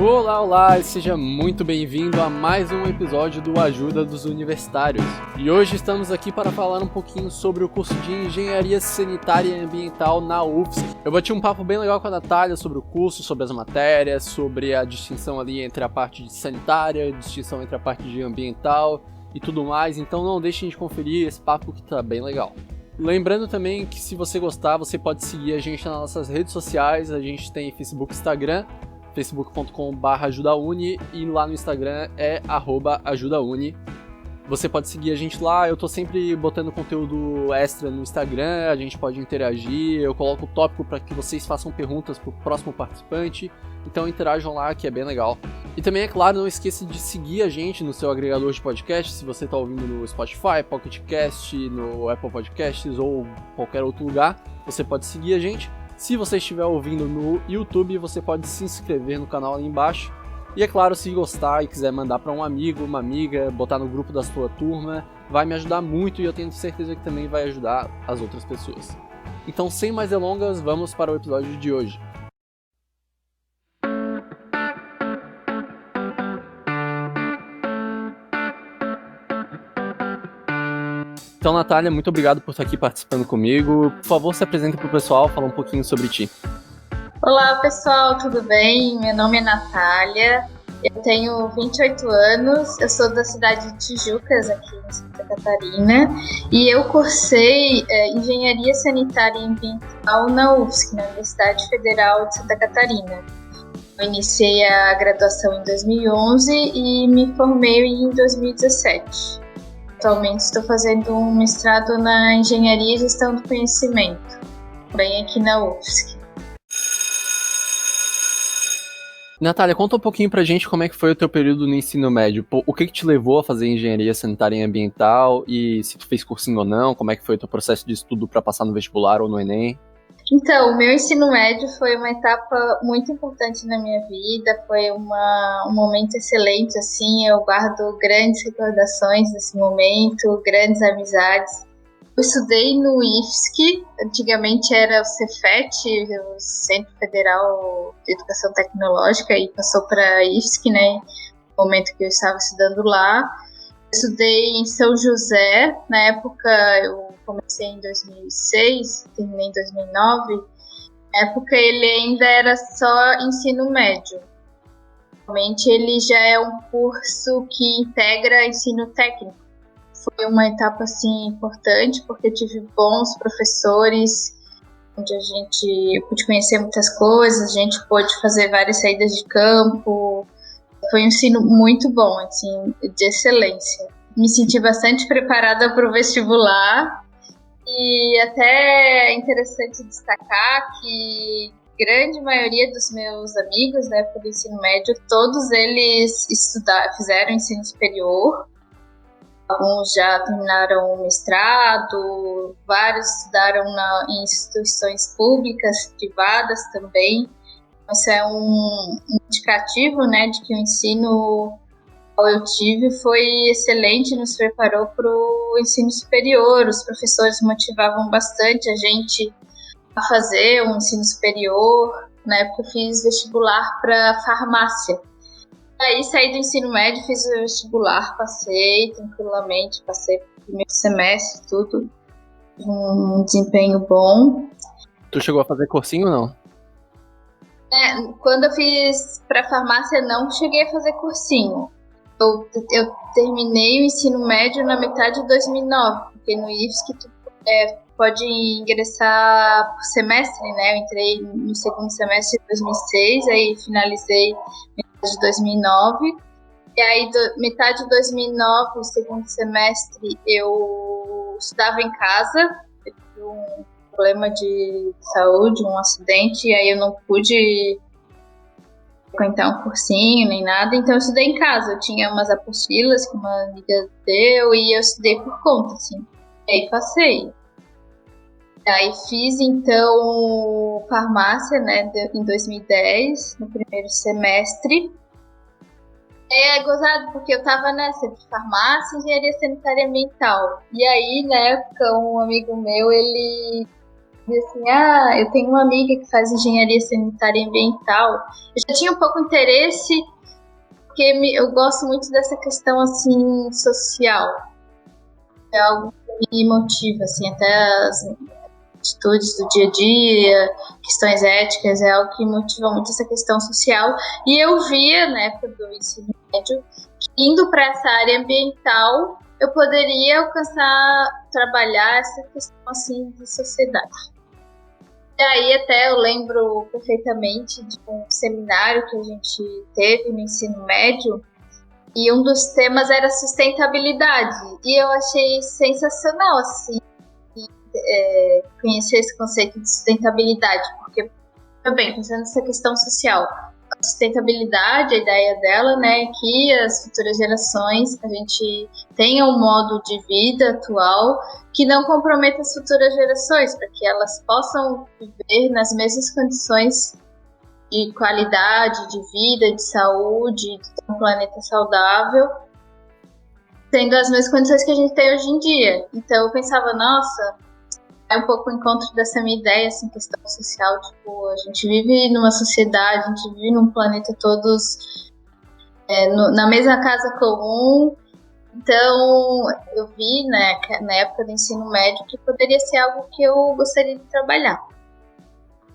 Olá, olá, e seja muito bem-vindo a mais um episódio do Ajuda dos Universitários. E hoje estamos aqui para falar um pouquinho sobre o curso de Engenharia Sanitária e Ambiental na UFSC. Eu bati um papo bem legal com a Natália sobre o curso, sobre as matérias, sobre a distinção ali entre a parte de sanitária, a distinção entre a parte de ambiental e tudo mais, então não deixem de conferir esse papo que tá bem legal. Lembrando também que se você gostar, você pode seguir a gente nas nossas redes sociais, a gente tem Facebook e Instagram, facebook.com/ajudauni e lá no Instagram é @ajudauni. Você pode seguir a gente lá, eu tô sempre botando conteúdo extra no Instagram, a gente pode interagir, eu coloco o tópico para que vocês façam perguntas pro próximo participante, então interajam lá que é bem legal. E também, é claro, não esqueça de seguir a gente no seu agregador de podcast, se você tá ouvindo no Spotify, Pocket Cast, no Apple Podcasts ou qualquer outro lugar, você pode seguir a gente. Se você estiver ouvindo no YouTube, você pode se inscrever no canal ali embaixo. E é claro, se gostar e quiser mandar para um amigo, uma amiga, botar no grupo da sua turma, vai me ajudar muito e eu tenho certeza que também vai ajudar as outras pessoas. Então, sem mais delongas, vamos para o episódio de hoje. Então, Natália, muito obrigado por estar aqui participando comigo. Por favor, se apresente para o pessoal, fala um pouquinho sobre ti. Olá, pessoal, tudo bem? Meu nome é Natália, eu tenho 28 anos, eu sou da cidade de Tijucas, aqui em Santa Catarina, e eu cursei Engenharia Sanitária e Ambiental na UFSC, na Universidade Federal de Santa Catarina. Eu iniciei a graduação em 2011 e me formei em 2017. Atualmente estou fazendo um mestrado na Engenharia e Gestão do Conhecimento, também aqui na UFSC. Natália, conta um pouquinho pra gente como é que foi o teu período no ensino médio. O que te levou a fazer Engenharia Sanitária e Ambiental e se tu fez cursinho ou não, como é que foi o teu processo de estudo para passar no vestibular ou no Enem? Então, o meu ensino médio foi uma etapa muito importante na minha vida, foi um momento excelente, assim, eu guardo grandes recordações desse momento, grandes amizades. Eu estudei no IFSC, antigamente era o Cefet, o Centro Federal de Educação Tecnológica, e passou para IFSC, né, no momento que eu estava estudando lá. Estudei em São José, na época eu comecei em 2006, terminei em 2009. Na época ele ainda era só ensino médio. Atualmente ele já é um curso que integra ensino técnico. Foi uma etapa assim importante porque eu tive bons professores, onde eu pude conhecer muitas coisas, a gente pôde fazer várias saídas de campo. Foi um ensino muito bom, assim, de excelência. Me senti bastante preparada para o vestibular e até é interessante destacar que a grande maioria dos meus amigos, né, do ensino médio, todos eles fizeram ensino superior. Alguns já terminaram o mestrado, vários estudaram em instituições públicas, privadas também. Isso é um indicativo, né, de que o ensino que eu tive foi excelente, nos preparou para o ensino superior. Os professores motivavam bastante a gente a fazer um ensino superior. Na época eu fiz vestibular para farmácia. Aí saí do ensino médio, fiz o vestibular, passei tranquilamente, passei pro primeiro semestre, tudo, um desempenho bom. Tu chegou a fazer cursinho ou não? Quando eu fiz para farmácia, não cheguei a fazer cursinho. Eu terminei o ensino médio na metade de 2009, porque no IFSC tu pode ingressar por semestre, né? Eu entrei no segundo semestre de 2006, aí finalizei de 2009, e aí metade de 2009, o segundo semestre, eu estudava em casa, eu tive um problema de saúde, um acidente, e aí eu não pude frequentar um cursinho nem nada, então eu estudei em casa. Eu tinha umas apostilas que uma amiga deu e eu estudei por conta, assim, e aí passei. Aí fiz, então, farmácia, né, em 2010, no primeiro semestre. É gozado, porque eu tava nessa de farmácia e engenharia sanitária e ambiental. E aí, na época, um amigo meu, ele Assim, eu tenho uma amiga que faz engenharia sanitária e ambiental. Eu já tinha um pouco de interesse, porque eu gosto muito dessa questão, assim, social. É algo que me motiva, assim, até as atitudes do dia a dia, questões éticas, é algo que motiva muito essa questão social. E eu via, na época do ensino médio, que indo para essa área ambiental, eu poderia alcançar, trabalhar essa questão, assim, de sociedade. E aí até eu lembro perfeitamente de um seminário que a gente teve no ensino médio, e um dos temas era sustentabilidade. E eu achei sensacional, assim, conhecer esse conceito de sustentabilidade, porque, também, pensando nessa questão social, a sustentabilidade, a ideia dela, né, é que as futuras gerações, a gente tenha um modo de vida atual que não comprometa as futuras gerações, para que elas possam viver nas mesmas condições de qualidade, de vida, de saúde, de ter um planeta saudável, tendo as mesmas condições que a gente tem hoje em dia. Então eu pensava, nossa, é um pouco o encontro dessa minha ideia, assim, questão social, tipo, a gente vive numa sociedade, a gente vive num planeta todos na mesma casa comum. Então eu vi, né, na época do ensino médio, que poderia ser algo que eu gostaria de trabalhar.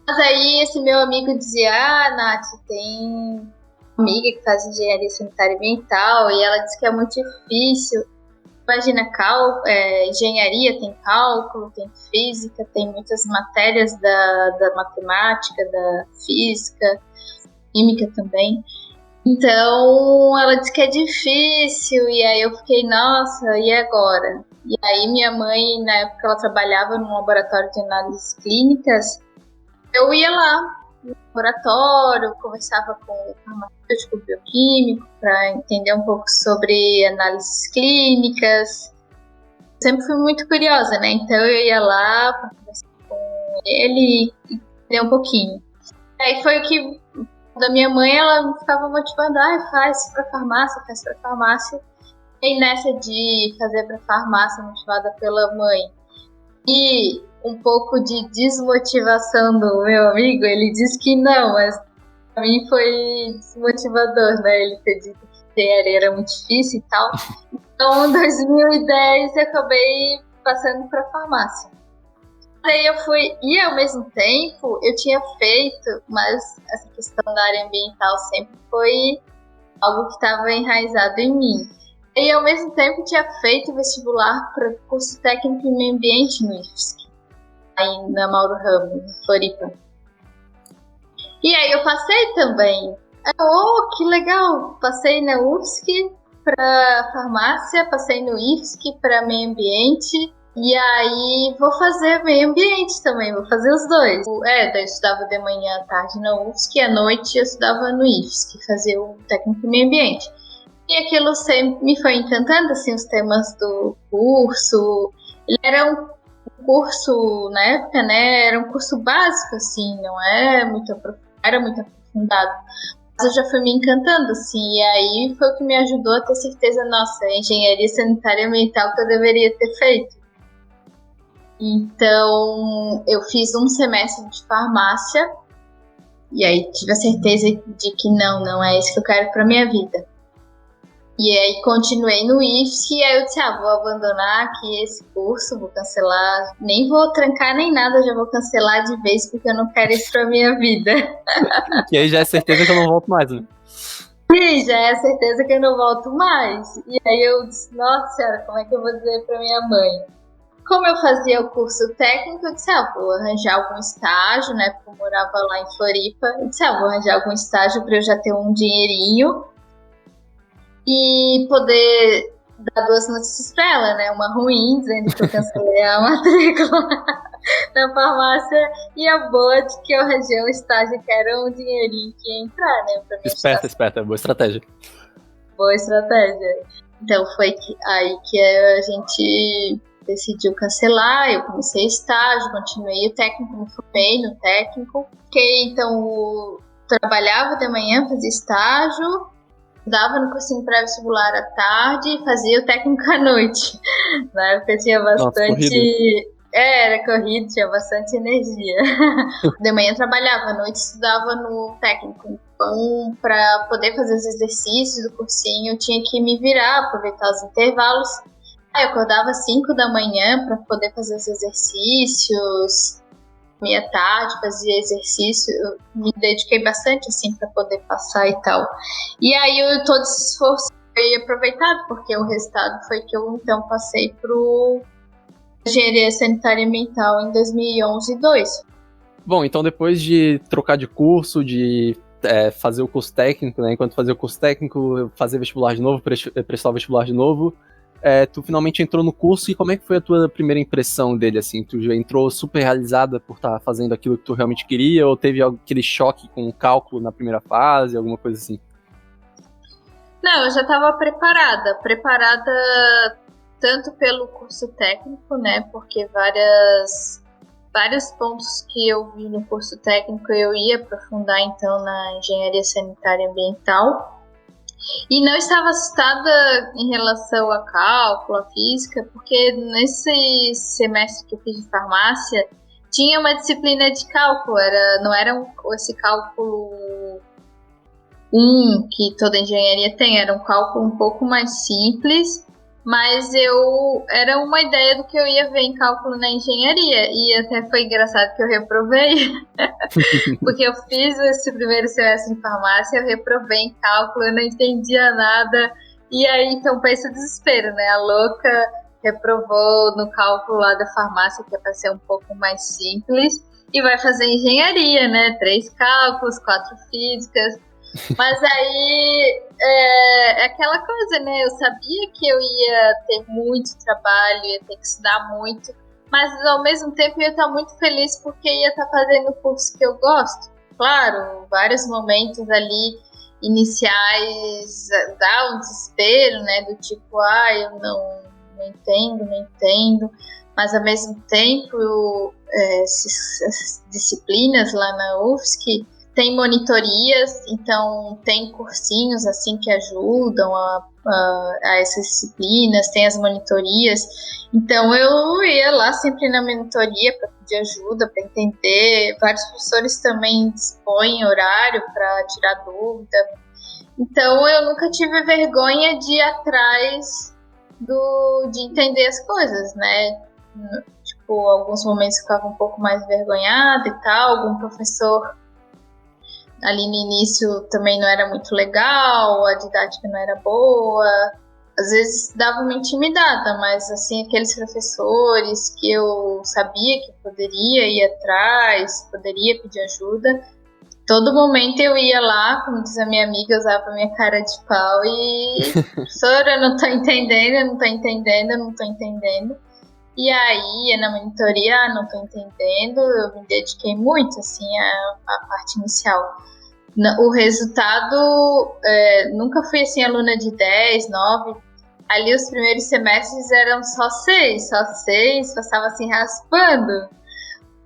Mas aí esse meu amigo dizia, Nath, tem uma amiga que faz engenharia sanitária e ambiental e ela disse que é muito difícil. Imagina, engenharia tem cálculo, tem física, tem muitas matérias da matemática, da física, química também. Então, ela disse que é difícil, e aí eu fiquei, nossa, e agora? E aí minha mãe, na época, ela trabalhava num laboratório de análises clínicas, eu ia lá no laboratório, conversava com o farmacêutico bioquímico para entender um pouco sobre análises clínicas. Sempre fui muito curiosa, né? Então eu ia lá para conversar com ele e entender um pouquinho. Aí foi o que da minha mãe, ela ficava motivando, faz para farmácia, faz para farmácia. E nessa de fazer para farmácia, motivada pela mãe, e um pouco de desmotivação do meu amigo, ele disse que não, mas pra mim foi desmotivador, né? Ele ter dito que engenharia era muito difícil e tal. Então, em 2010, eu acabei passando para farmácia. Aí eu fui, e ao mesmo tempo, eu tinha feito, mas essa questão da área ambiental sempre foi algo que estava enraizado em mim. E ao mesmo tempo tinha feito vestibular para curso técnico em meio ambiente no IFSC, aí na Mauro Ramos, em Floripa. E aí eu passei também. Que legal! Passei na UFSC para farmácia, passei no IFSC para meio ambiente. E aí vou fazer meio ambiente também, vou fazer os dois. Daí eu estudava de manhã à tarde na UFSC e à noite eu estudava no IFSC, fazia o técnico em meio ambiente. E aquilo sempre me foi encantando, assim, os temas do curso. Ele era um curso, na época, né, era um curso básico, assim, não era muito aprofundado. Mas eu já fui me encantando, assim, e aí foi o que me ajudou a ter certeza, nossa, engenharia sanitária e ambiental que eu deveria ter feito. Então, eu fiz um semestre de farmácia, e aí tive a certeza de que não é isso que eu quero para minha vida. E aí continuei no IFSC e aí eu disse, vou abandonar aqui esse curso, vou cancelar, nem vou trancar nem nada, já vou cancelar de vez porque eu não quero isso pra minha vida. E aí já é certeza que eu não volto mais, né? Sim, já é certeza que eu não volto mais. E aí eu disse, nossa senhora, como é que eu vou dizer pra minha mãe? Como eu fazia o curso técnico, eu disse, vou arranjar algum estágio, né, porque eu morava lá em Floripa. Eu disse, vou arranjar algum estágio pra eu já ter um dinheirinho e poder dar 2 notícias pra ela, né? Uma ruim, dizendo que eu cancelei a matrícula na farmácia, e a boa de que eu arranjei um estágio que era um dinheirinho que ia entrar, né? Pra Esperta, boa estratégia. Boa estratégia. Então foi aí que a gente decidiu cancelar, eu comecei estágio, continuei o técnico, me formei no técnico. Então trabalhava de manhã, fazia estágio, dava no cursinho pré-vestibular à tarde e fazia o técnico à noite. Na época tinha bastante Era corrido, tinha bastante energia. De manhã trabalhava, à noite estudava no técnico. Então, para poder fazer os exercícios do cursinho, eu tinha que me virar, aproveitar os intervalos. Aí eu acordava às 5 da manhã para poder fazer os exercícios. Meia tarde, fazia exercício. Eu me dediquei bastante assim para poder passar e tal. E aí todo esse esforço foi aproveitado, porque o resultado foi que eu então passei pro Engenharia Sanitária e Ambiental em 2011 e 2. Bom, então depois de trocar de curso, de fazer o curso técnico, né? Enquanto fazia o curso técnico, fazer vestibular de novo, prestar o vestibular de novo, tu finalmente entrou no curso, e como é que foi a tua primeira impressão dele, assim? Tu já entrou super realizada por estar fazendo aquilo que tu realmente queria, ou teve aquele choque com o cálculo na primeira fase, alguma coisa assim? Não, eu já estava preparada tanto pelo curso técnico, né, porque vários pontos que eu vi no curso técnico eu ia aprofundar então na engenharia sanitária e ambiental. E não estava assustada em relação a cálculo, a física, porque nesse semestre que eu fiz de farmácia, tinha uma disciplina de cálculo, não era esse cálculo que toda engenharia tem, era um cálculo um pouco mais simples, mas era uma ideia do que eu ia ver em cálculo na engenharia, e até foi engraçado que eu reprovei, porque eu fiz esse primeiro semestre em farmácia, eu reprovei em cálculo, eu não entendia nada, e aí então pensa o desespero, né? A louca reprovou no cálculo lá da farmácia, que é para ser um pouco mais simples, e vai fazer engenharia, né? 3 cálculos, 4 físicas. Mas aí é aquela coisa, né? Eu sabia que eu ia ter muito trabalho, ia ter que estudar muito, mas ao mesmo tempo eu ia estar muito feliz porque ia estar fazendo o curso que eu gosto. Claro, vários momentos ali iniciais dá um desespero, né? Do tipo, eu não entendo, mas ao mesmo tempo essas disciplinas lá na UFSC tem monitorias, então tem cursinhos assim que ajudam a essas disciplinas, tem as monitorias. Então eu ia lá sempre na monitoria para pedir ajuda, para entender. Vários professores também dispõem horário para tirar dúvida. Então eu nunca tive vergonha de ir atrás de entender as coisas, né? Tipo, alguns momentos eu ficava um pouco mais envergonhada e tal, algum professor ali no início também não era muito legal, a didática não era boa, às vezes dava uma intimidada, mas assim, aqueles professores que eu sabia que poderia ir atrás, poderia pedir ajuda, todo momento eu ia lá, como diz a minha amiga, eu usava a minha cara de pau e professora, eu não tô entendendo. E aí, na monitoria, não tô entendendo, eu me dediquei muito, assim, à parte inicial. O resultado, nunca fui, assim, aluna de 10, 9. Ali, os primeiros semestres eram só 6, passava, assim, raspando.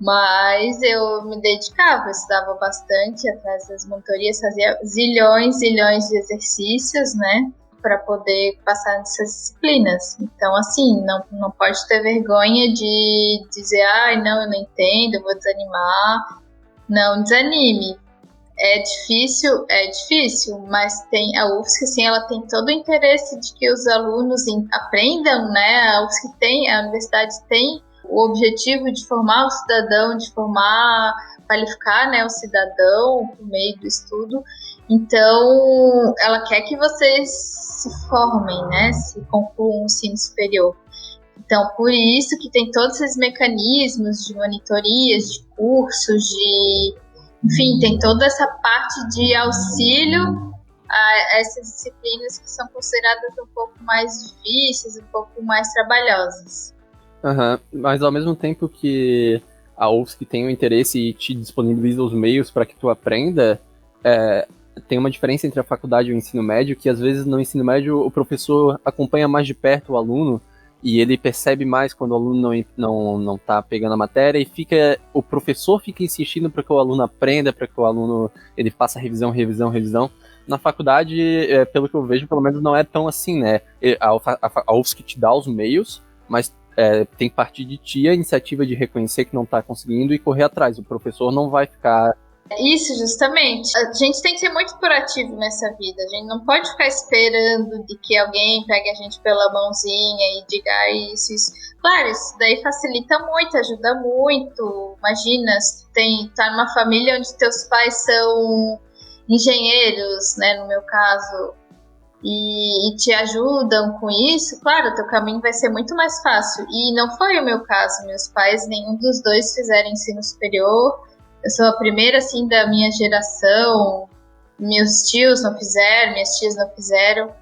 Mas eu me dedicava, eu estudava bastante atrás das monitorias, fazia zilhões de exercícios, né? Para poder passar nessas disciplinas. Então, assim, não pode ter vergonha de dizer, não, eu não entendo, eu vou desanimar. Não desanime. É difícil, mas tem a UFSC, assim, ela tem todo o interesse de que os alunos aprendam, né? A universidade tem o objetivo de formar o cidadão, qualificar, né, o cidadão por meio do estudo. Então, ela quer que vocês se formem, né, se concluam o ensino superior. Então, por isso que tem todos esses mecanismos de monitorias, de cursos, enfim, tem toda essa parte de auxílio a essas disciplinas que são consideradas um pouco mais difíceis, um pouco mais trabalhosas. Mas ao mesmo tempo que a UFSC tem o interesse e te disponibiliza os meios para que tu aprenda, tem uma diferença entre a faculdade e o ensino médio, que às vezes no ensino médio o professor acompanha mais de perto o aluno e ele percebe mais quando o aluno não tá pegando a matéria, e o professor fica insistindo para que o aluno aprenda, para que o aluno ele faça revisão. Na faculdade, pelo que eu vejo, pelo menos não é tão assim, né? A UFSC te dá os meios, mas tem que partir de ti a iniciativa de reconhecer que não tá conseguindo e correr atrás. O professor não vai ficar... Isso, justamente. A gente tem que ser muito proativo nessa vida. A gente não pode ficar esperando de que alguém pegue a gente pela mãozinha e diga isso. Claro, isso daí facilita muito, ajuda muito. Imagina, se tá numa família onde teus pais são engenheiros, né, no meu caso, e te ajudam com isso, claro, o teu caminho vai ser muito mais fácil. E não foi o meu caso. Meus pais, nenhum dos dois fizeram ensino superior. Eu sou a primeira, assim, da minha geração. Meus tios não fizeram, minhas tias não fizeram.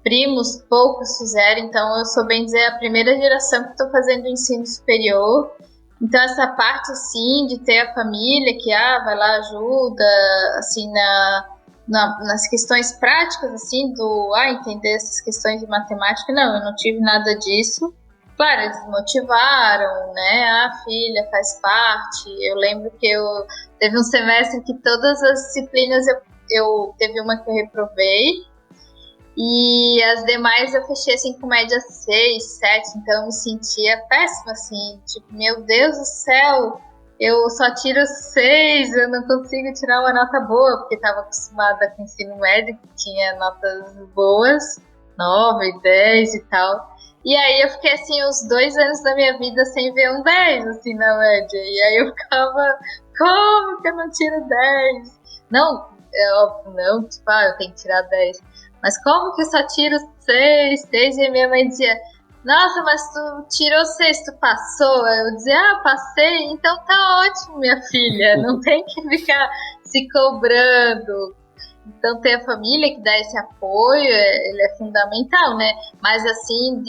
Primos, poucos fizeram. Então, eu sou, bem dizer, a primeira geração que estou fazendo ensino superior. Então, essa parte, assim, de ter a família que, vai lá, ajuda, assim, nas questões práticas, assim, entender essas questões de matemática. Não, eu não tive nada disso. Claro, eles motivaram, né? Filha, faz parte. Eu lembro que teve um semestre que todas as disciplinas eu teve uma que eu reprovei e as demais eu fechei assim com média 6, 7, então eu me sentia péssima, assim, tipo, meu Deus do céu, eu só tiro 6, eu não consigo tirar uma nota boa, porque estava acostumada com o ensino médio, que tinha notas boas, 9, 10 e tal. E aí eu fiquei, assim, os 2 anos da minha vida sem ver um 10, assim, na média. E aí eu ficava, como que eu não tiro 10? Não, é óbvio, não, tipo, eu tenho que tirar 10. Mas como que eu só tiro 6? E a minha mãe dizia, nossa, mas tu tirou 6, tu passou? Eu dizia, passei, então tá ótimo, minha filha. Não tem que ficar se cobrando. Então, ter a família que dá esse apoio, ele é fundamental, né? Mas, assim,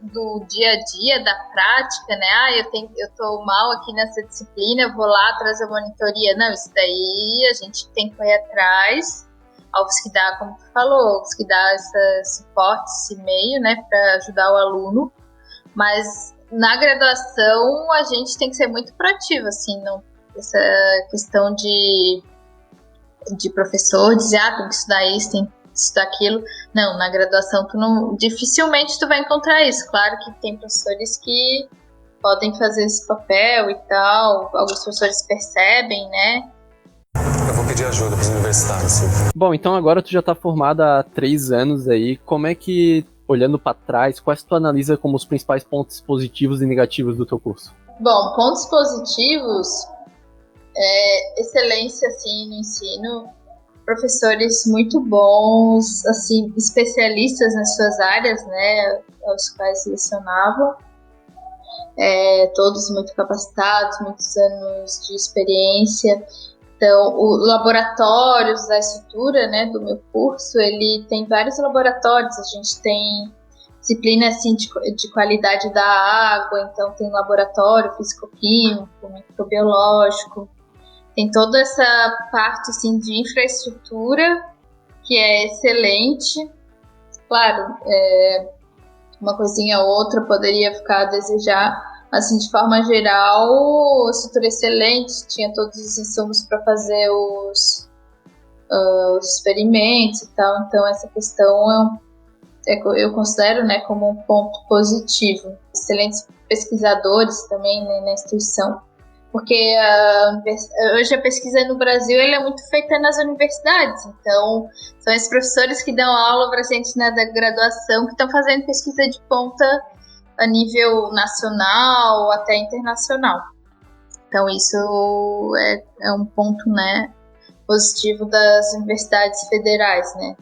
do dia a dia, da prática, né? Eu tô mal aqui nessa disciplina, eu vou lá trazer a monitoria. Não, isso daí a gente tem que correr atrás, aos que dá, como tu falou, aos que dá esse suporte, esse meio, né? Para ajudar o aluno. Mas, na graduação, a gente tem que ser muito proativo, assim, não, essa questão de professor, dizer, tem que estudar isso, tem que estudar aquilo. Não, na graduação dificilmente tu vai encontrar isso. Claro que tem professores que podem fazer esse papel e tal, alguns professores percebem, né? Eu vou pedir ajuda para os universitários, sim. Bom, então agora tu já tá formada há 3 anos aí, como é que, olhando para trás, quais tu analisa como os principais pontos positivos e negativos do teu curso? Bom, pontos positivos... excelência, assim, no ensino, professores muito bons, assim, especialistas nas suas áreas, né, aos quais lecionavam, todos muito capacitados, muitos anos de experiência. Então, os laboratórios da estrutura, né, do meu curso, ele tem vários laboratórios, a gente tem disciplina, assim, de qualidade da água, então tem laboratório físico-químico, microbiológico, tem toda essa parte, assim, de infraestrutura que é excelente. Claro, uma coisinha ou outra poderia ficar a desejar, mas, assim, de forma geral, a estrutura é excelente, tinha todos os insumos para fazer os experimentos e tal, então essa questão eu considero, né, como um ponto positivo. Excelentes pesquisadores também, né, na instituição. Porque hoje a pesquisa no Brasil ela é muito feita nas universidades, então são esses professores que dão aula para a gente na graduação que estão fazendo pesquisa de ponta a nível nacional ou até internacional. Então isso é um ponto, né, positivo das universidades federais, né.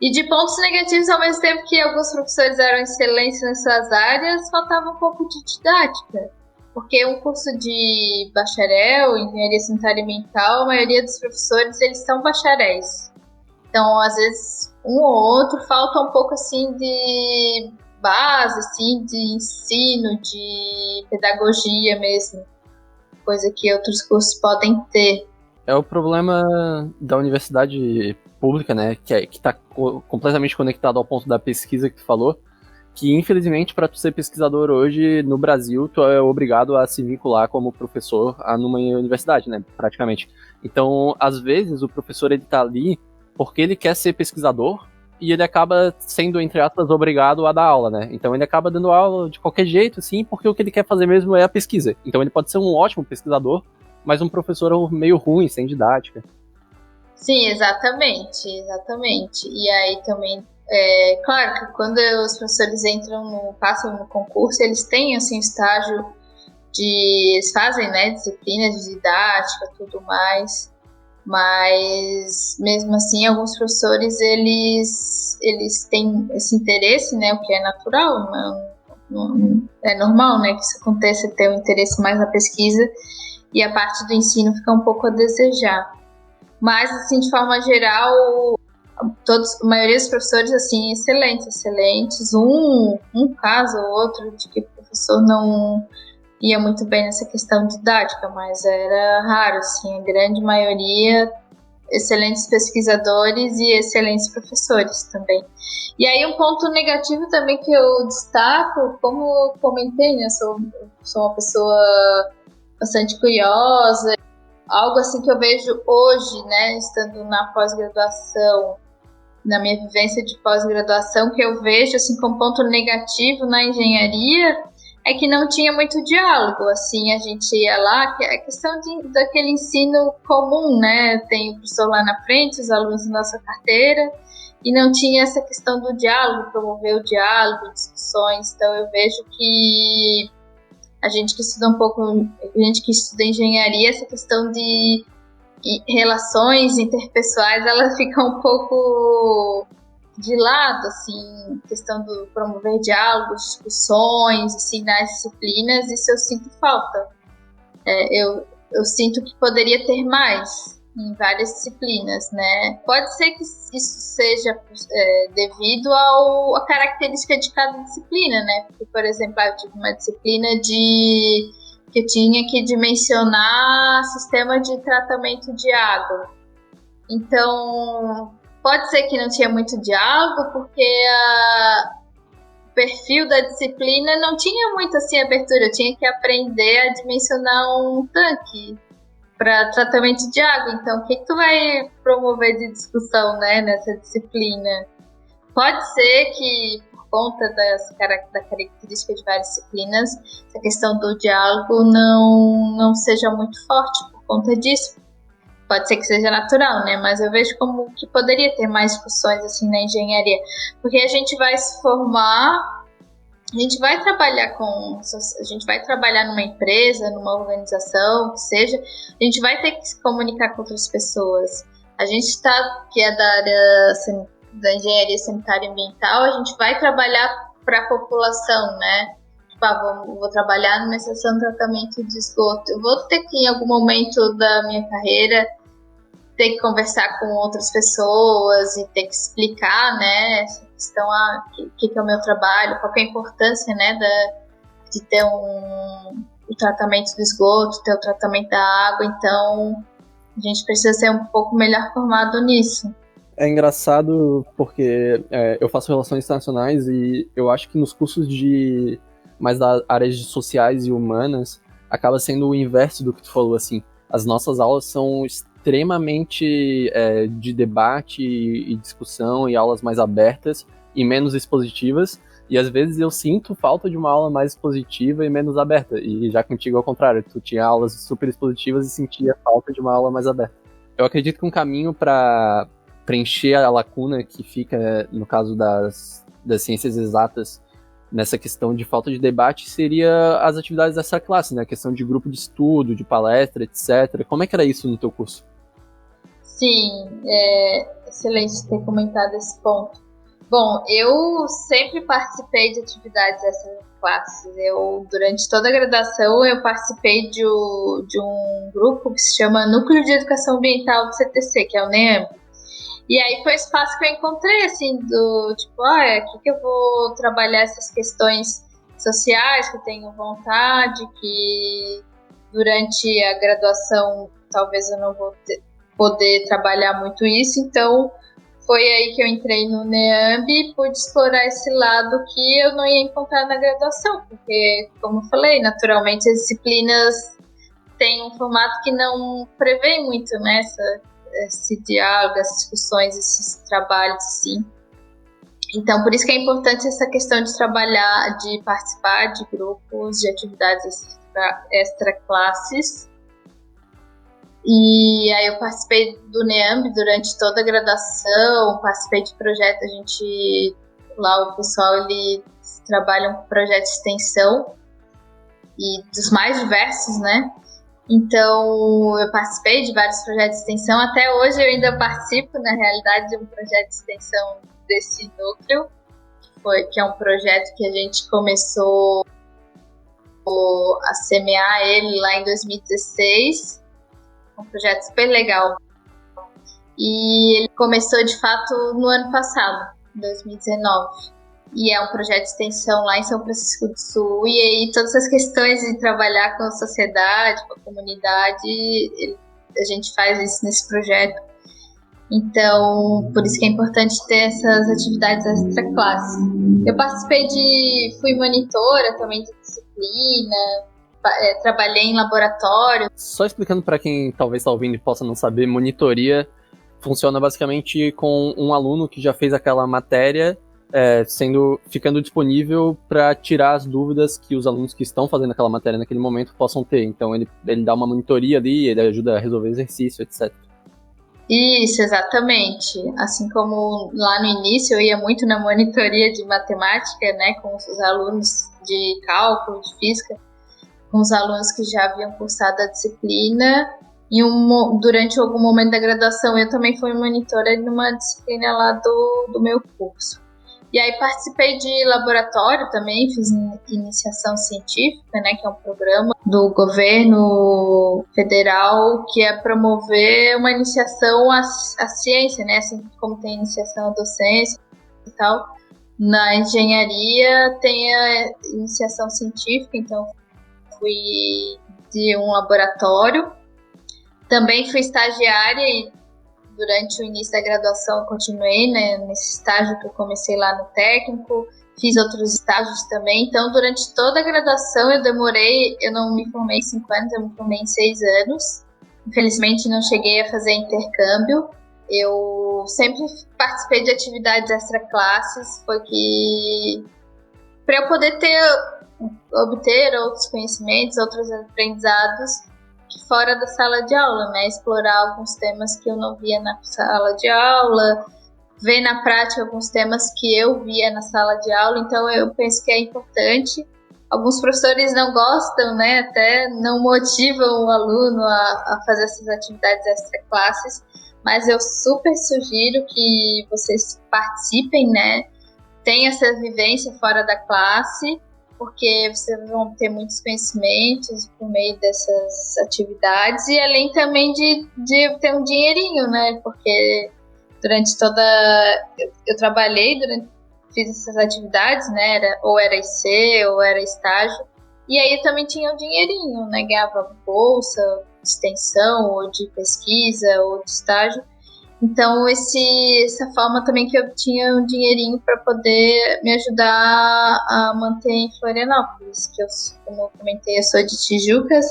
E de pontos negativos, ao mesmo tempo que alguns professores eram excelentes nas suas áreas, faltava um pouco de didática. Porque um curso de bacharel, engenharia sanitária e ambiental, a maioria dos professores, eles são bacharéis. Então, às vezes, um ou outro falta um pouco, assim, de base, assim, de ensino, de pedagogia mesmo. Coisa que outros cursos podem ter. É o problema da universidade pública, né, que está completamente conectado ao ponto da pesquisa que tu falou, que infelizmente para tu ser pesquisador hoje no Brasil, tu é obrigado a se vincular como professor numa universidade, né, praticamente. Então, às vezes, o professor ele tá ali porque ele quer ser pesquisador, e ele acaba sendo, entre aspas, obrigado a dar aula, né? Então ele acaba dando aula de qualquer jeito, assim, porque o que ele quer fazer mesmo é a pesquisa. Então ele pode ser um ótimo pesquisador, mas um professor meio ruim, sem didática. Sim, exatamente, exatamente. E aí também, claro que quando os professores passam no concurso, eles têm, assim, estágio eles fazem, né, disciplinas de didática, tudo mais, mas mesmo assim, alguns professores, eles têm esse interesse, né, o que é natural, é normal, né, que isso aconteça, ter um interesse mais na pesquisa, e a parte do ensino fica um pouco a desejar. Mas, assim, de forma geral, a maioria dos professores, assim, excelentes. Um caso ou outro de que o professor não ia muito bem nessa questão didática, mas era raro, assim, a grande maioria, excelentes pesquisadores e excelentes professores também. E aí um ponto negativo também que eu destaco, como eu comentei, né, sou uma pessoa bastante curiosa, algo assim que eu vejo hoje, né, estando na pós-graduação, na minha vivência de pós-graduação, que eu vejo assim como ponto negativo na engenharia, é que não tinha muito diálogo, assim, a gente ia lá, que é a questão daquele ensino comum, né, tem o professor lá na frente, os alunos na nossa carteira, e não tinha essa questão do diálogo, promover o diálogo, discussões, então eu vejo que a gente que estuda a gente que estuda engenharia, essa questão de relações interpessoais, ela fica um pouco de lado, assim, questão do promover diálogos, discussões, assim, nas disciplinas, isso eu sinto falta. Eu sinto que poderia ter mais em várias disciplinas, né? Pode ser que isso seja devido à característica de cada disciplina, né? Porque, por exemplo, eu tive uma disciplina que eu tinha que dimensionar sistema de tratamento de água. Então, pode ser que não tinha muito diálogo, porque o perfil da disciplina não tinha muito assim abertura. Eu tinha que aprender a dimensionar um tanque para tratamento de água. Então, o que tu vai promover de discussão, né, nessa disciplina? Pode ser que, por conta da característica de várias disciplinas, essa questão do diálogo não seja muito forte por conta disso. Pode ser que seja natural, né? Mas eu vejo como que poderia ter mais discussões assim na engenharia. Porque a gente vai se formar, a gente vai trabalhar numa empresa, numa organização, que seja, a gente vai ter que se comunicar com outras pessoas. A gente que é da área da engenharia sanitária e ambiental, a gente vai trabalhar para a população, né? Tipo, vou trabalhar numa estação de tratamento de esgoto. Eu vou ter que, em algum momento da minha carreira, ter que conversar com outras pessoas e ter que explicar, né, essa questão, o que é o meu trabalho, qual é a importância, né, de ter o tratamento do esgoto, ter o tratamento da água. Então, a gente precisa ser um pouco melhor formado nisso. É engraçado porque eu faço relações internacionais e eu acho que nos cursos mais das áreas de sociais e humanas acaba sendo o inverso do que tu falou, assim. As nossas aulas são extremamente de debate e discussão e aulas mais abertas e menos expositivas, e às vezes eu sinto falta de uma aula mais expositiva e menos aberta, e já contigo ao contrário, tu tinha aulas super expositivas e sentia falta de uma aula mais aberta. Eu acredito que um caminho para preencher a lacuna que fica, no caso das ciências exatas, nessa questão de falta de debate, seria as atividades dessa classe, né? A questão de grupo de estudo, de palestra, etc. Como é que era isso no teu curso? Sim, é excelente ter comentado esse ponto. Bom, eu sempre participei de atividades dessas classes. Durante toda a graduação, eu participei de um grupo que se chama Núcleo de Educação Ambiental do CTC, que é o NEAMB. E aí foi o espaço que eu encontrei, assim, aqui que eu vou trabalhar essas questões sociais que eu tenho vontade, que durante a graduação talvez eu não vou poder trabalhar muito isso, então foi aí que eu entrei no NEAMB e pude explorar esse lado que eu não ia encontrar na graduação, porque, como eu falei, naturalmente as disciplinas têm um formato que não prevê muito, né, esse diálogo, essas discussões, esses trabalhos, assim. Então, por isso que é importante essa questão de trabalhar, de participar de grupos, de atividades extra classes. E aí eu participei do NEAMB durante toda a graduação, participei de projeto, lá o pessoal, eles trabalham com projeto de extensão, e dos mais diversos, né? Então, eu participei de vários projetos de extensão, até hoje eu ainda participo, na realidade, de um projeto de extensão desse núcleo, que é um projeto que a gente começou a semear ele lá em 2016, um projeto super legal. E ele começou, de fato, no ano passado, em 2019. E é um projeto de extensão lá em São Francisco do Sul. E aí, todas as questões de trabalhar com a sociedade, com a comunidade, a gente faz isso nesse projeto. Então, por isso que é importante ter essas atividades extra-classe. Eu fui monitora também de disciplina, trabalhei em laboratório. Só explicando para quem talvez está ouvindo e possa não saber, monitoria funciona basicamente com um aluno que já fez aquela matéria ficando disponível para tirar as dúvidas que os alunos que estão fazendo aquela matéria naquele momento possam ter. Então ele dá uma monitoria ali, ele ajuda a resolver exercício, etc. Isso, exatamente. Assim como lá no início eu ia muito na monitoria de matemática, né, com os alunos de cálculo, de física, com os alunos que já haviam cursado a disciplina. E durante algum momento da graduação eu também fui monitora numa disciplina lá do meu curso. E aí participei de laboratório também, fiz iniciação científica, né, que é um programa do governo federal que é promover uma iniciação à ciência, né, assim como tem iniciação à docência e tal. Na engenharia tem a iniciação científica, então fui de um laboratório. Também fui estagiária e durante o início da graduação eu continuei, né, nesse estágio que eu comecei lá no técnico, fiz outros estágios também. Então, durante toda a graduação eu não me formei em 5 anos, eu me formei em 6 anos. Infelizmente não cheguei a fazer intercâmbio. Eu sempre participei de atividades extra-classes, porque para eu poder obter outros conhecimentos, outros aprendizados fora da sala de aula, né? Explorar alguns temas que eu não via na sala de aula, ver na prática alguns temas que eu via na sala de aula. Então eu penso que é importante. Alguns professores não gostam, né? Até não motivam o aluno a fazer essas atividades extra-classes, mas eu super sugiro que vocês participem, né? Tenham essa vivência fora da classe, porque vocês vão ter muitos conhecimentos por meio dessas atividades, e além também de ter um dinheirinho, né? Porque durante eu trabalhei, fiz essas atividades, né? Ou era IC, ou era estágio, e aí eu também tinha um dinheirinho, né? Ganhava bolsa, extensão, ou de pesquisa, ou de estágio. Então, essa forma também que eu tinha um dinheirinho para poder me ajudar a manter em Florianópolis, que como eu comentei, eu sou de Tijucas,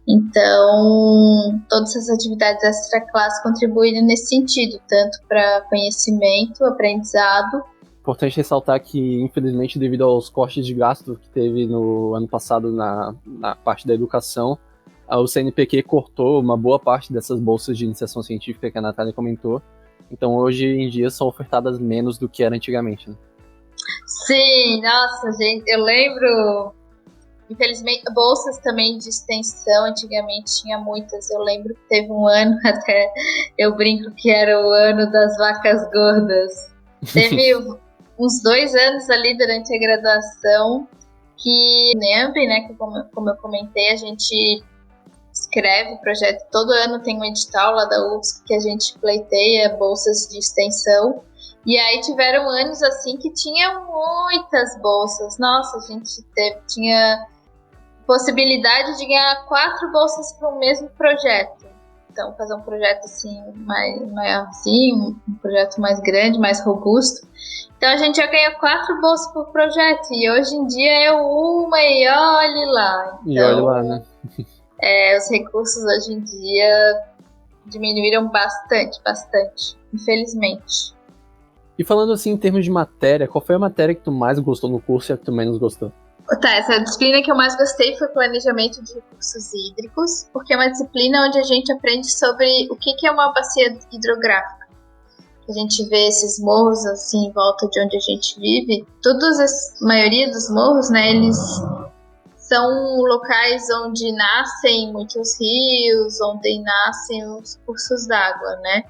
então todas essas atividades extra-classe contribuem nesse sentido, tanto para conhecimento, aprendizado. Importante ressaltar que, infelizmente, devido aos cortes de gasto que teve no ano passado na parte da educação, o CNPq cortou uma boa parte dessas bolsas de iniciação científica que a Natália comentou. Então, hoje em dia, são ofertadas menos do que era antigamente, né? Sim, nossa, gente, eu lembro. Infelizmente, bolsas também de extensão, antigamente tinha muitas. Eu lembro que teve um ano, até eu brinco que era o ano das vacas gordas. Teve uns 2 anos ali durante a graduação que NEAMB, né, que como eu comentei, a gente escreve o projeto, todo ano tem um edital lá da UFSC que a gente pleiteia bolsas de extensão, e aí tiveram anos assim que tinha muitas bolsas. Nossa, a gente tinha possibilidade de ganhar 4 bolsas para o mesmo projeto. Então, fazer um projeto assim, maiorzinho, um projeto mais grande, mais robusto. Então, a gente já ganha 4 bolsas por projeto, e hoje em dia é uma e olhe lá. Então, e olhe lá, né? Os recursos hoje em dia diminuíram bastante, infelizmente. E falando assim em termos de matéria, qual foi a matéria que tu mais gostou no curso e a que tu menos gostou? Tá, essa disciplina que eu mais gostei foi planejamento de recursos hídricos, porque é uma disciplina onde a gente aprende sobre o que é uma bacia hidrográfica. A gente vê esses morros assim em volta de onde a gente vive. A maioria dos morros, né, eles são locais onde nascem muitos rios, onde nascem os cursos d'água, né?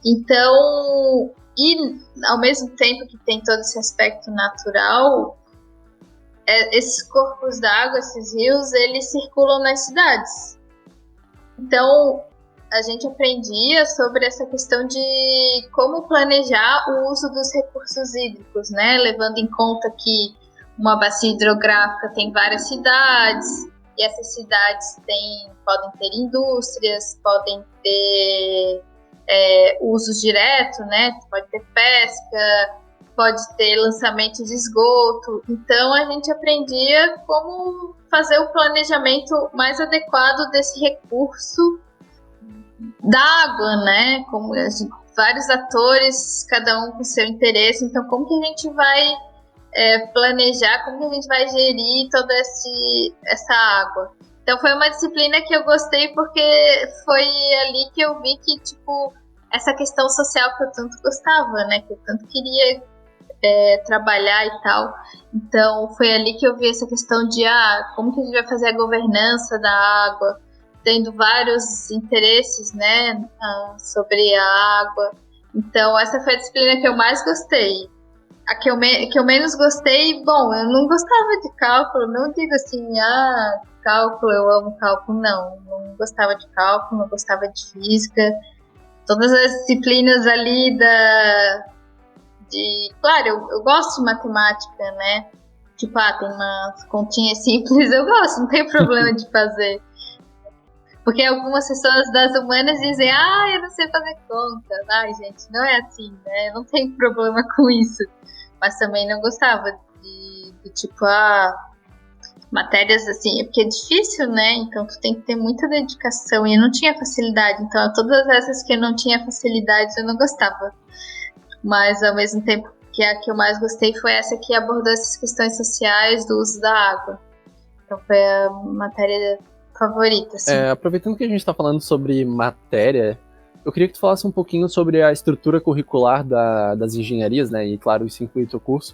Então, e ao mesmo tempo que tem todo esse aspecto natural, esses corpos d'água, esses rios, eles circulam nas cidades. Então, a gente aprendia sobre essa questão de como planejar o uso dos recursos hídricos, né? Levando em conta que uma bacia hidrográfica tem várias cidades, e essas cidades podem ter indústrias, podem ter usos diretos, né? Pode ter pesca, pode ter lançamento de esgoto. Então a gente aprendia como fazer o planejamento mais adequado desse recurso da água, né? Como vários atores, cada um com seu interesse. Então como que a gente vai planejar, como que a gente vai gerir toda essa água? Então foi uma disciplina que eu gostei porque foi ali que eu vi que, tipo, essa questão social que eu tanto gostava, né? Que eu tanto queria trabalhar e tal. Então foi ali que eu vi essa questão de como que a gente vai fazer a governança da água, tendo vários interesses, né, sobre a água. Então essa foi a disciplina que eu mais gostei. A que eu menos gostei, bom, eu não gostava de cálculo, não digo assim, cálculo, eu amo cálculo, não gostava de cálculo, não gostava de física. Todas as disciplinas ali claro, eu gosto de matemática, né? Tipo, tem umas continhas simples, eu gosto, não tem problema de fazer. Porque algumas pessoas das humanas dizem, eu não sei fazer conta. Ai, gente, não é assim, né? Não tem problema com isso. Mas também não gostava de tipo, matérias assim, porque é difícil, né? Então tu tem que ter muita dedicação. E eu não tinha facilidade, então todas essas que eu não tinha facilidade eu não gostava. Mas ao mesmo tempo que a que eu mais gostei foi essa que abordou essas questões sociais do uso da água. Então foi a matéria favorita, assim. Aproveitando que a gente está falando sobre matéria, eu queria que tu falasse um pouquinho sobre a estrutura curricular das engenharias, né? E claro, isso inclui o teu curso,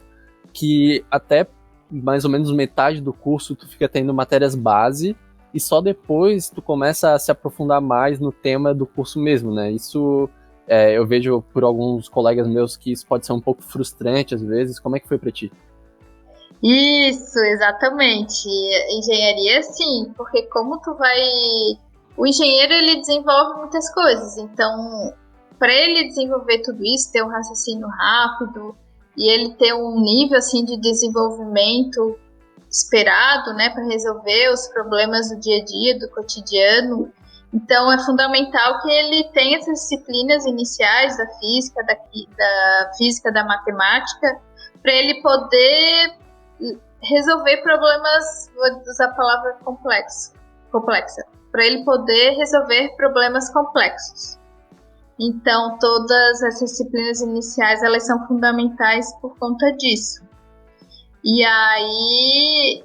que até mais ou menos metade do curso tu fica tendo matérias base e só depois tu começa a se aprofundar mais no tema do curso mesmo, né? Isso eu vejo por alguns colegas meus que isso pode ser um pouco frustrante às vezes. Como é que foi pra ti? Isso, exatamente. Engenharia, sim, porque o engenheiro, ele desenvolve muitas coisas, então, para ele desenvolver tudo isso, ter um raciocínio rápido, e ele ter um nível, assim, de desenvolvimento esperado, né, para resolver os problemas do dia a dia, do cotidiano, então é fundamental que ele tenha essas disciplinas iniciais da física, da matemática, para ele poder resolver problemas, vou usar a palavra complexa, para ele poder resolver problemas complexos. Então, todas essas disciplinas iniciais, elas são fundamentais por conta disso. E aí,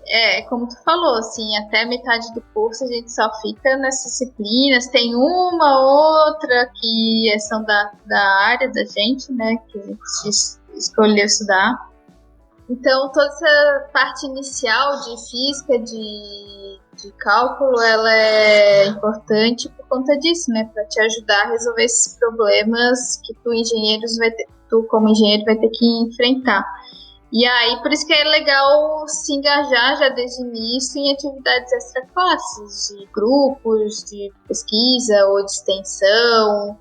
como tu falou, assim, até metade do curso a gente só fica nessas disciplinas. Tem uma outra que são da área da gente, né, que a gente escolheu estudar. Então, toda essa parte inicial de física, de cálculo, ela é importante por conta disso, né? Para te ajudar a resolver esses problemas que tu como engenheiro vai ter que enfrentar. E aí, por isso que é legal se engajar já desde o início em atividades extraclasses, de grupos, de pesquisa ou de extensão,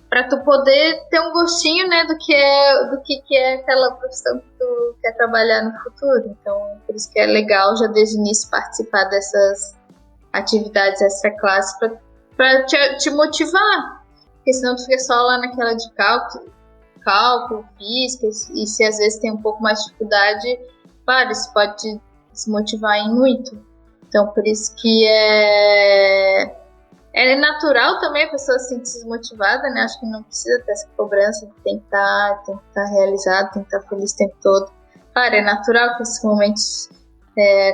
para tu poder ter um gostinho, né, do que é aquela profissão que tu quer trabalhar no futuro. Então, por isso que é legal já desde o início participar dessas atividades extra-classe para te motivar. Porque senão tu fica só lá naquela de cálculo, física, e se às vezes tem um pouco mais de dificuldade, claro, isso pode te desmotivar em muito. Então, por isso que É natural também a pessoa se sentir desmotivada, né? Acho que não precisa ter essa cobrança, tem que estar realizado, tem que estar feliz o tempo todo. Claro, é natural que esses momentos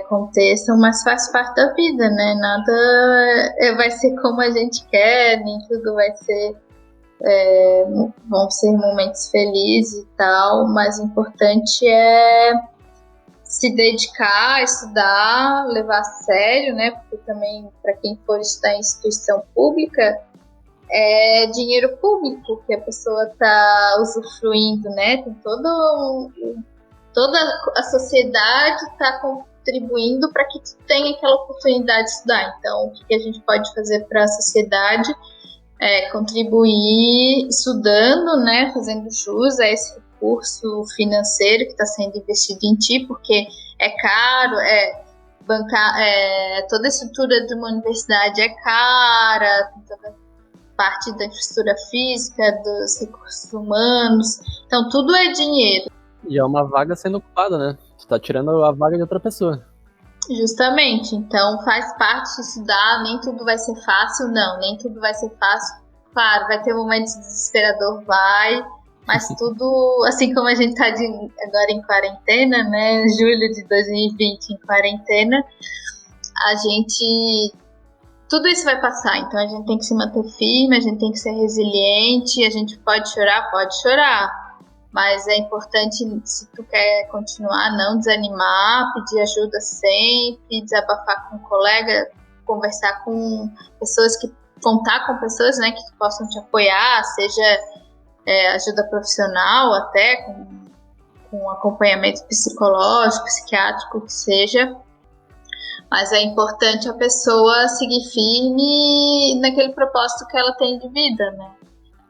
aconteçam, mas faz parte da vida, né? Nada vai ser como a gente quer, nem tudo vai ser... vão ser momentos felizes e tal, mas o importante é se dedicar, estudar, levar a sério, né? Porque também, para quem for estudar em instituição pública, é dinheiro público que a pessoa está usufruindo, né? Tem toda a sociedade está contribuindo para que tu tenha aquela oportunidade de estudar. Então, o que a gente pode fazer para a sociedade é contribuir estudando, né? Fazendo jus a esse recurso financeiro que está sendo investido em ti, porque é caro, toda a estrutura de uma universidade é cara, toda parte da infraestrutura física, dos recursos humanos, então tudo é dinheiro. E é uma vaga sendo ocupada, né? Tu tá tirando a vaga de outra pessoa. Justamente, então faz parte de estudar, nem tudo vai ser fácil, não, nem tudo vai ser fácil. Claro, vai ter momentos desesperador, mas tudo, assim como a gente tá agora em quarentena, né, julho de 2020 em quarentena, tudo isso vai passar, então a gente tem que se manter firme, a gente tem que ser resiliente, a gente pode chorar, mas é importante, se tu quer continuar, não desanimar, pedir ajuda sempre, desabafar com um colega, conversar com pessoas contar com pessoas, né, que possam te apoiar, seja ajuda profissional, até com acompanhamento psicológico, psiquiátrico, que seja. Mas é importante a pessoa seguir firme naquele propósito que ela tem de vida, né?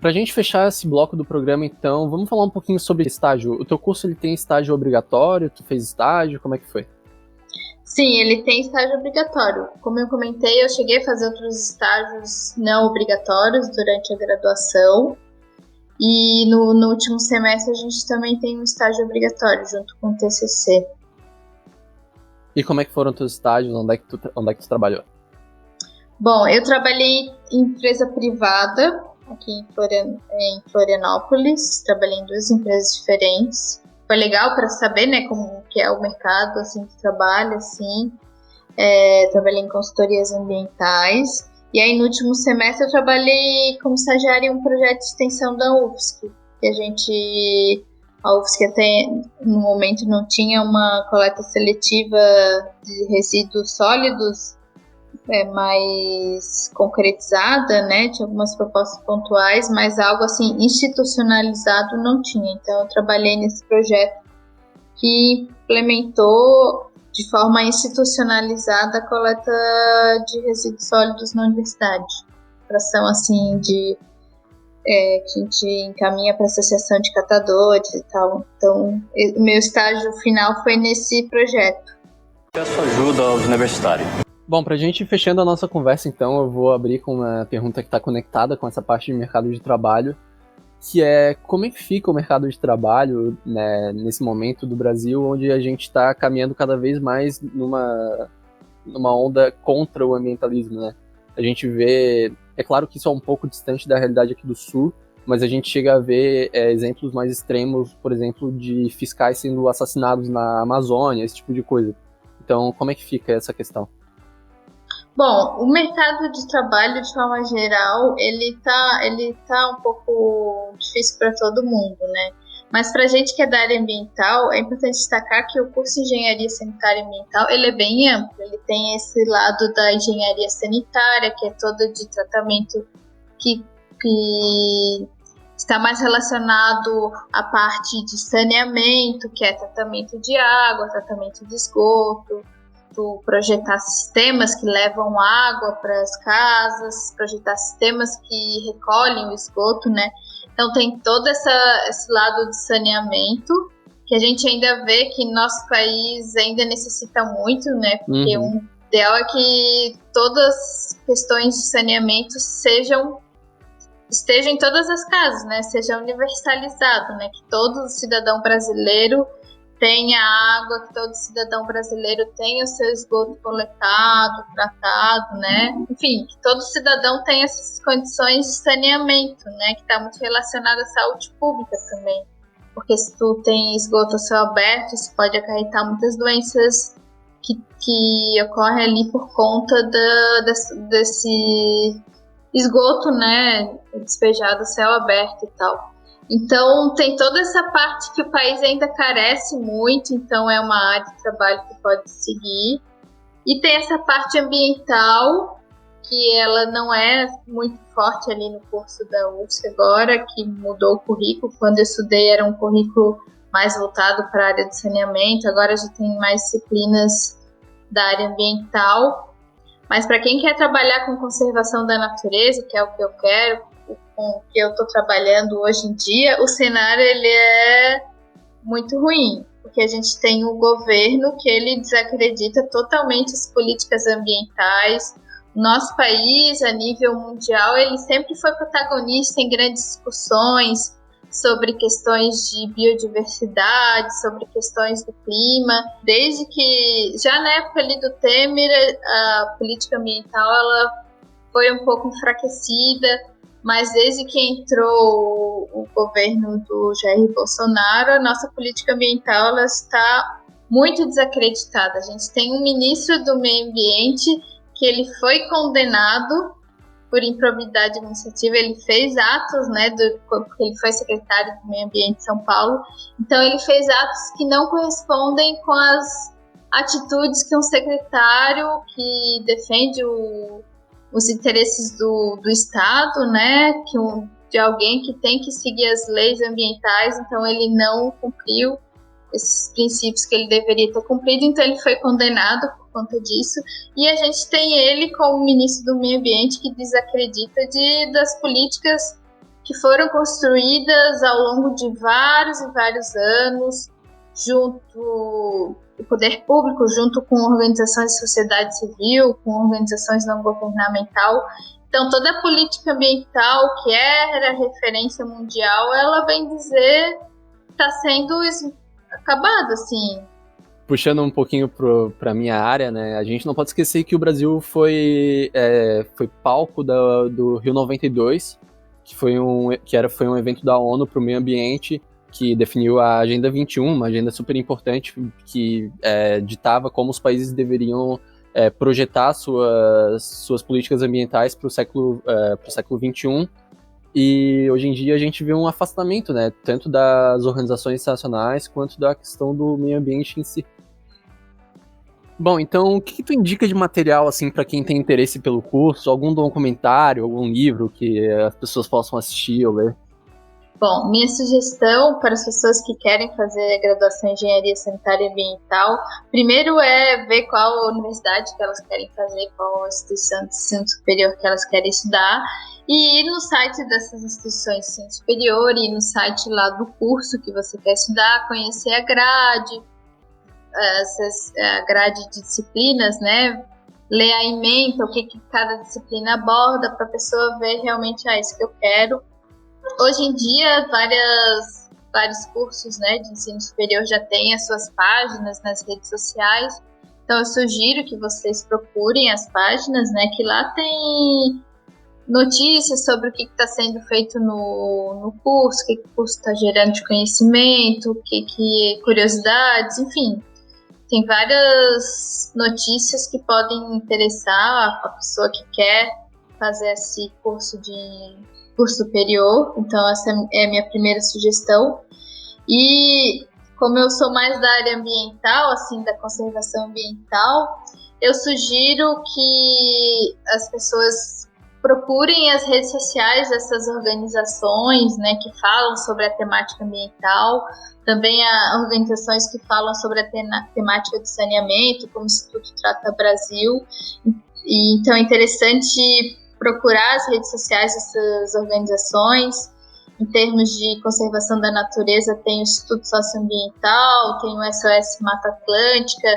Pra gente fechar esse bloco do programa, então, vamos falar um pouquinho sobre estágio. O teu curso, ele tem estágio obrigatório? Tu fez estágio? Como é que foi? Sim, ele tem estágio obrigatório. Como eu comentei, eu cheguei a fazer outros estágios não obrigatórios durante a graduação. E no último semestre a gente também tem um estágio obrigatório junto com o TCC. E como é que foram teus estágios? Onde é que tu trabalhou? Bom, eu trabalhei em empresa privada aqui em Florianópolis. Trabalhei em 2 empresas diferentes. Foi legal para saber, né, como que é o mercado assim, de trabalho. Assim. Trabalhei em consultorias ambientais. E aí, no último semestre, eu trabalhei como estagiária em um projeto de extensão da UFSC. A UFSC até no momento não tinha uma coleta seletiva de resíduos sólidos mais concretizada, né? Tinha algumas propostas pontuais, mas algo assim institucionalizado não tinha. Então, eu trabalhei nesse projeto que implementou de forma institucionalizada a coleta de resíduos sólidos na universidade. Fração assim que a gente encaminha para a associação de catadores e tal. Então, o meu estágio final foi nesse projeto. Peço ajuda aos universitários. Bom, pra gente ir fechando a nossa conversa, então, eu vou abrir com uma pergunta que está conectada com essa parte de mercado de trabalho, que é como é que fica o mercado de trabalho, né, nesse momento do Brasil, onde a gente está caminhando cada vez mais numa onda contra o ambientalismo, né? A gente vê, é claro que isso é um pouco distante da realidade aqui do Sul, mas a gente chega a ver exemplos mais extremos, por exemplo, de fiscais sendo assassinados na Amazônia, esse tipo de coisa. Então, como é que fica essa questão? Bom, o mercado de trabalho, de forma geral, ele tá um pouco difícil para todo mundo, né? Mas para a gente que é da área ambiental, é importante destacar que o curso de Engenharia Sanitária e Ambiental, ele é bem amplo. Ele tem esse lado da engenharia sanitária, que é toda de tratamento que está mais relacionado à parte de saneamento, que é tratamento de água, tratamento de esgoto, projetar sistemas que levam água para as casas, projetar sistemas que recolhem o esgoto, né? Então tem todo esse lado de saneamento que a gente ainda vê que nosso país ainda necessita muito, né? Porque um ideal é que todas as questões de saneamento estejam em todas as casas, né? Seja universalizado, né? Que todo cidadão brasileiro tenha água, que todo cidadão brasileiro tenha o seu esgoto coletado, tratado, né? Enfim, que todo cidadão tenha essas condições de saneamento, né? Que está muito relacionado à saúde pública também. Porque se tu tem esgoto a céu aberto, isso pode acarretar muitas doenças que ocorrem ali por conta desse esgoto, né? Despejado a céu aberto e tal. Então, tem toda essa parte que o país ainda carece muito, então é uma área de trabalho que pode seguir. E tem essa parte ambiental, que ela não é muito forte ali no curso da UFSC agora, que mudou o currículo. Quando eu estudei era um currículo mais voltado para a área de saneamento, agora já tem mais disciplinas da área ambiental. Mas para quem quer trabalhar com conservação da natureza, que é o que eu quero, com o que eu estou trabalhando hoje em dia, o cenário ele é muito ruim, porque a gente tem um governo que ele desacredita totalmente as políticas ambientais. O nosso país, a nível mundial, ele sempre foi protagonista em grandes discussões sobre questões de biodiversidade, sobre questões do clima. Desde que, já na época ali do Temer, a política ambiental ela foi um pouco enfraquecida, mas desde que entrou o governo do Jair Bolsonaro, a nossa política ambiental ela está muito desacreditada. A gente tem um ministro do Meio Ambiente que ele foi condenado por improbidade administrativa, ele fez atos, né, porque ele foi secretário do Meio Ambiente de São Paulo, então ele fez atos que não correspondem com as atitudes que um secretário que defende os interesses do Estado, né, de alguém que tem que seguir as leis ambientais, então ele não cumpriu esses princípios que ele deveria ter cumprido, então ele foi condenado por conta disso, e a gente tem ele como ministro do Meio Ambiente que desacredita das políticas que foram construídas ao longo de vários e vários anos, junto o poder público, junto com organizações de sociedade civil, com organizações não governamental. Então, toda a política ambiental, que era referência mundial, ela vem dizer que está sendo acabada, assim. Puxando um pouquinho para minha área, né? A gente não pode esquecer que o Brasil foi palco do Rio 92, que foi um evento da ONU para o meio ambiente, que definiu a Agenda 21, uma agenda super importante que ditava como os países deveriam projetar suas políticas ambientais para o século XXI. E hoje em dia a gente vê um afastamento, né, tanto das organizações internacionais quanto da questão do meio ambiente em si. Bom, então o que tu indica de material assim para quem tem interesse pelo curso? Algum documentário, algum livro que as pessoas possam assistir ou ler? Bom, minha sugestão para as pessoas que querem fazer graduação em Engenharia Sanitária e Ambiental, primeiro é ver qual universidade que elas querem fazer, qual instituição de ensino superior que elas querem estudar, e ir no site dessas instituições de ensino superior, ir no site lá do curso que você quer estudar, conhecer a grade de disciplinas, né? Ler a ementa, o que cada disciplina aborda, para a pessoa ver realmente, isso que eu quero. Hoje em dia, vários cursos, né, de ensino superior já têm as suas páginas nas redes sociais. Então, eu sugiro que vocês procurem as páginas, né, que lá tem notícias sobre o que está sendo feito no curso, o que o curso está gerando de conhecimento, curiosidades, enfim. Tem várias notícias que podem interessar a pessoa que quer fazer esse curso superior. Então, essa é a minha primeira sugestão. E como eu sou mais da área ambiental, assim, da conservação ambiental, eu sugiro que as pessoas procurem as redes sociais dessas organizações, né, que falam sobre a temática ambiental. Também há organizações que falam sobre a temática de saneamento, como o Instituto Trata Brasil. E, então é interessante procurar as redes sociais dessas organizações. Em termos de conservação da natureza, tem o Instituto Socioambiental, tem o SOS Mata Atlântica,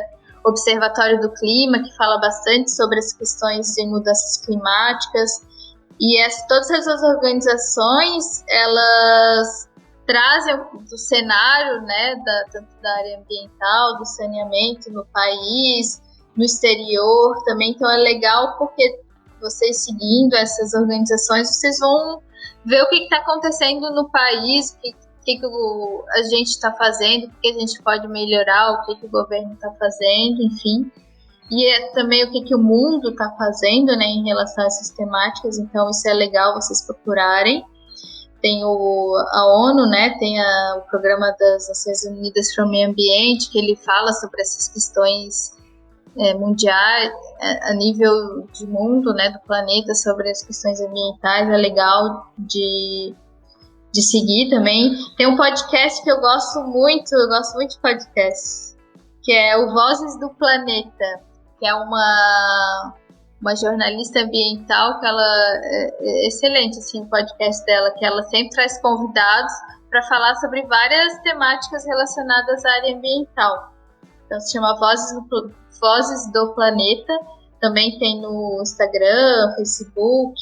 Observatório do Clima, que fala bastante sobre as questões de mudanças climáticas. E todas essas organizações, elas trazem do cenário, né, tanto da área ambiental, do saneamento no país, no exterior também. Então é legal porque vocês seguindo essas organizações, vocês vão ver o que está acontecendo no país, o que a gente está fazendo, o que a gente pode melhorar, o que o governo está fazendo, enfim. E também o que o mundo está fazendo, né, em relação a essas temáticas. Então isso é legal vocês procurarem. Tem a ONU, né, tem o Programa das Nações Unidas para o Meio Ambiente, que ele fala sobre essas questões mundiais, a nível de mundo, né, do planeta, sobre as questões ambientais. É legal de seguir também. Tem um podcast que eu gosto muito de podcasts, que é o Vozes do Planeta, que é uma jornalista ambiental, que ela é excelente, assim, o podcast dela, que ela sempre traz convidados para falar sobre várias temáticas relacionadas à área ambiental. Então se chama Vozes do Planeta. Também tem no Instagram, Facebook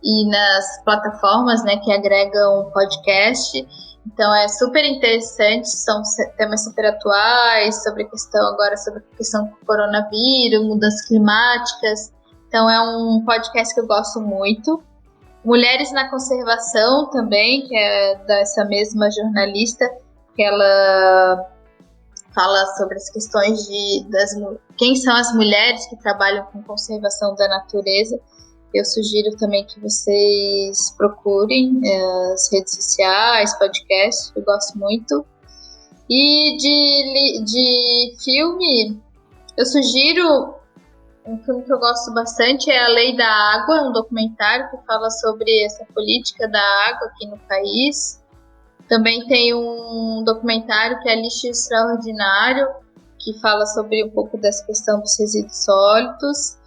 e nas plataformas, né, que agregam podcast. Então é super interessante, são temas super atuais, sobre a questão do coronavírus, mudanças climáticas. Então é um podcast que eu gosto muito. Mulheres na Conservação também, que é dessa mesma jornalista, que ela fala sobre as questões quem são as mulheres que trabalham com conservação da natureza. Eu sugiro também que vocês procurem as redes sociais, podcasts, eu gosto muito. E de filme, eu sugiro um filme que eu gosto bastante, é A Lei da Água, um documentário que fala sobre essa política da água aqui no país. Também tem um documentário que é Lixo Extraordinário, que fala sobre um pouco dessa questão dos resíduos sólidos.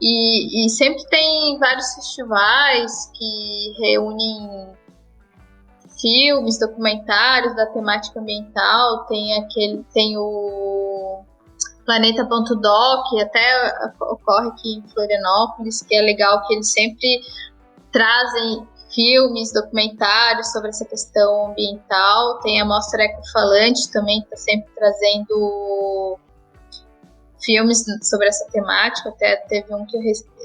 E sempre tem vários festivais que reúnem filmes, documentários da temática ambiental. Tem o Planeta.doc, até ocorre aqui em Florianópolis, que é legal, que eles sempre trazem filmes, documentários sobre essa questão ambiental. Tem a Mostra Ecofalante também, que está sempre trazendo filmes sobre essa temática. Até teve um que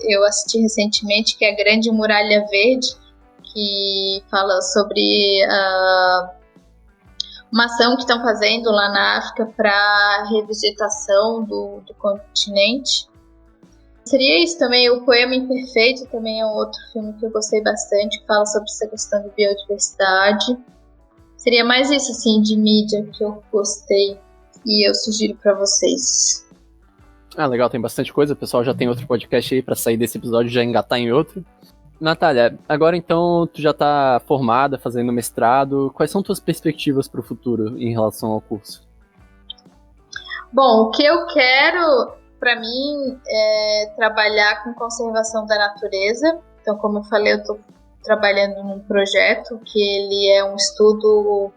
eu assisti recentemente, que é a Grande Muralha Verde, que fala sobre uma ação que estão fazendo lá na África para a revegetação do continente. Seria isso também. O Poema Imperfeito também é um outro filme que eu gostei bastante, que fala sobre essa questão de biodiversidade. Seria mais isso, assim, de mídia que eu gostei e eu sugiro para vocês. Ah, legal, tem bastante coisa. O pessoal já tem outro podcast aí pra sair desse episódio e já engatar em outro. Natália, agora então tu já tá formada, fazendo mestrado. Quais são tuas perspectivas pro futuro em relação ao curso? Bom, o que eu quero, para mim, é trabalhar com conservação da natureza. Então, como eu falei, eu tô trabalhando num projeto que ele é um estudo,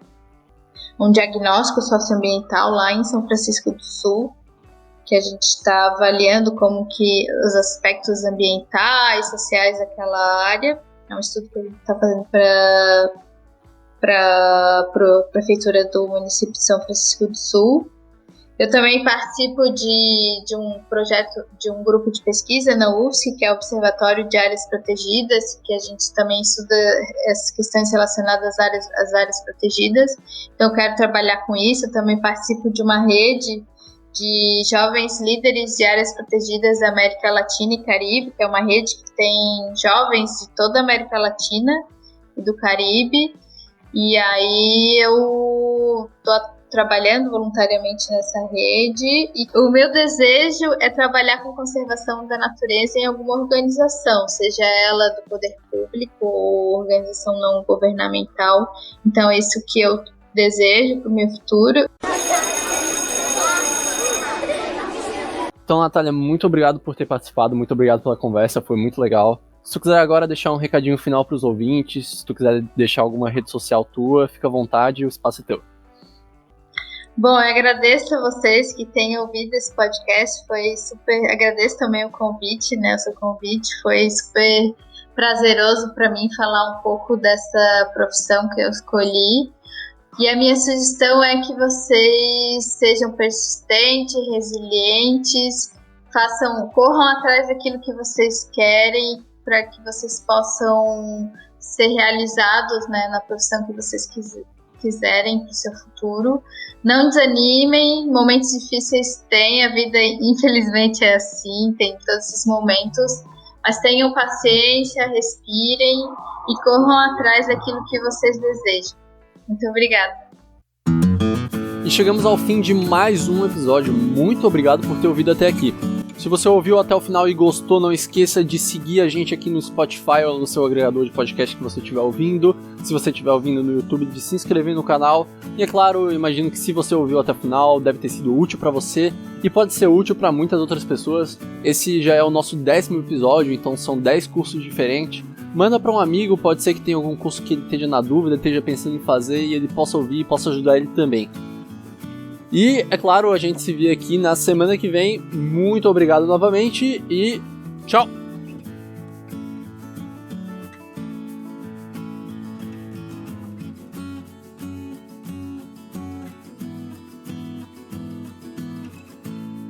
um diagnóstico socioambiental lá em São Francisco do Sul, que a gente está avaliando como que os aspectos ambientais, sociais daquela área. É um estudo que a gente está fazendo para a prefeitura do município de São Francisco do Sul. Eu também participo de um projeto, de um grupo de pesquisa na UFSC, que é o Observatório de Áreas Protegidas, que a gente também estuda essas questões relacionadas às áreas protegidas. Então eu quero trabalhar com isso. Eu também participo de uma rede de jovens líderes de áreas protegidas da América Latina e Caribe, que é uma rede que tem jovens de toda a América Latina e do Caribe. E aí eu estou trabalhando voluntariamente nessa rede, e o meu desejo é trabalhar com conservação da natureza em alguma organização, seja ela do poder público ou organização não governamental. Então é isso que eu desejo para o meu futuro. Então, Natália, muito obrigado por ter participado, muito obrigado pela conversa, foi muito legal. Se tu quiser agora deixar um recadinho final para os ouvintes, se tu quiser deixar alguma rede social tua, fica à vontade, o espaço é teu. Bom, eu agradeço a vocês que têm ouvido esse podcast, foi super, agradeço também o convite, né, o seu convite, foi super prazeroso para mim falar um pouco dessa profissão que eu escolhi. E a minha sugestão é que vocês sejam persistentes, resilientes, corram atrás daquilo que vocês querem para que vocês possam ser realizados, né, na profissão que vocês quiserem para o seu futuro. Não desanimem, momentos difíceis tem, a vida infelizmente é assim, tem todos esses momentos, mas tenham paciência, respirem e corram atrás daquilo que vocês desejam. Muito obrigada. E chegamos ao fim de mais um episódio. Muito obrigado por ter ouvido até aqui. Se você ouviu até o final e gostou, não esqueça de seguir a gente aqui no Spotify ou no seu agregador de podcast que você estiver ouvindo. Se você estiver ouvindo no YouTube, de se inscrever no canal. E é claro, eu imagino que se você ouviu até o final, deve ter sido útil para você e pode ser útil para muitas outras pessoas. Esse já é o nosso 10º episódio, então são 10 cursos diferentes. Manda para um amigo, pode ser que tenha algum curso que ele esteja na dúvida, esteja pensando em fazer e ele possa ouvir e possa ajudar ele também. E, é claro, a gente se vê aqui na semana que vem. Muito obrigado novamente e tchau!